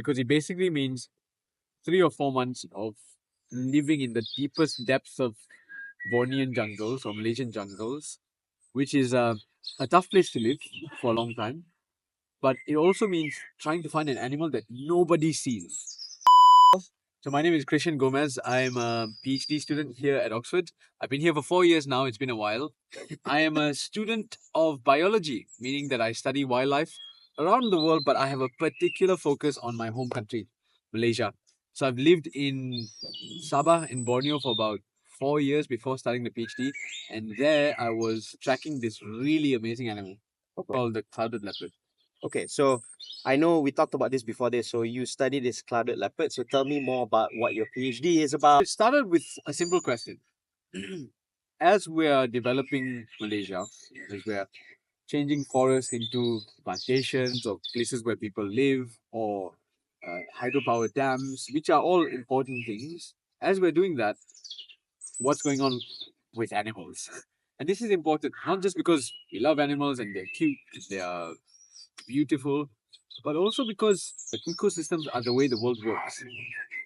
because it basically means 3 or 4 months of living in the deepest depths of Bornean jungles or Malaysian jungles, which is a tough place to live for a long time. But it also means trying to find an animal that nobody sees. So my name is Christian Gomez. I'm a PhD student here at Oxford. I've been here for 4 years now. It's been a while. I am a student of biology, meaning that I study wildlife around the world, but I have a particular focus on my home country, Malaysia. So I've lived in Sabah in Borneo for about 4 years before starting the PhD, and there I was tracking this really amazing animal called the clouded leopard. Okay, so I know we talked about this before this. So you studied this clouded leopard. So tell me more about what your PhD is about. It started with a simple question. As we are developing Malaysia, as we are changing forests into plantations or places where people live, or hydropower dams, which are all important things. As we're doing that, what's going on with animals? And this is important not just because we love animals and they're cute and they are beautiful, but also because the ecosystems are the way the world works.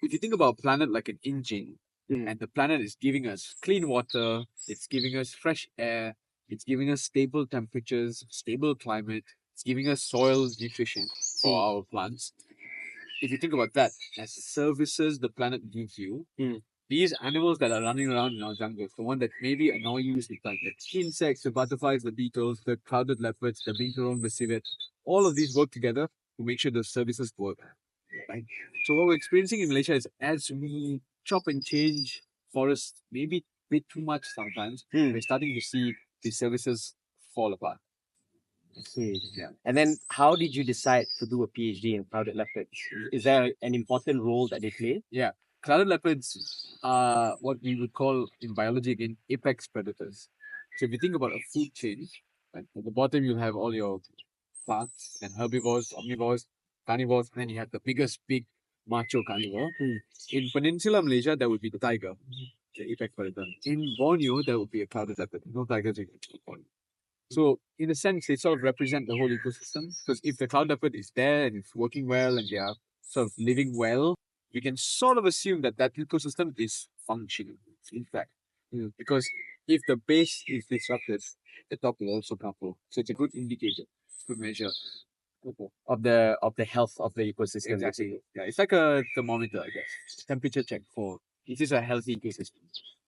If you think about a planet like an engine, and the planet is giving us clean water, it's giving us fresh air, it's giving us stable temperatures, stable climate, it's giving us soil nutrition for our plants. If you think about that as services the planet gives you, these animals that are running around in our jungles, the one that maybe annoy you is like the insects, the butterflies, the beetles, the clouded leopards, the binkering, the civet, all of these work together to make sure the services work. Right? So what we're experiencing in Malaysia is as we chop and change forests, maybe a bit too much sometimes, we're starting to see these services fall apart. Okay. Yeah. And then how did you decide to do a PhD in clouded leopards? Is there an important role that they play? Yeah. Clouded leopards are what we would call in biology again apex predators. So if you think about a food chain, right, at the bottom you'll have all your plants and herbivores, omnivores, carnivores, and then you have the biggest big macho carnivore. In Peninsular Malaysia, that would be the tiger, the apex predator. In Borneo, there would be a clouded leopard. No tigers in Borneo. So, in a sense, they sort of represent the whole ecosystem. Because if the cloud leopard is there and it's working well and they are sort of living well, we can sort of assume that that ecosystem is functioning. In fact, because if the base is disrupted, the top will also crumble. So it's a good indicator, good measure Of the health of the ecosystem. Exactly. Yeah, it's like a thermometer, I guess. Temperature check for is this a healthy ecosystem?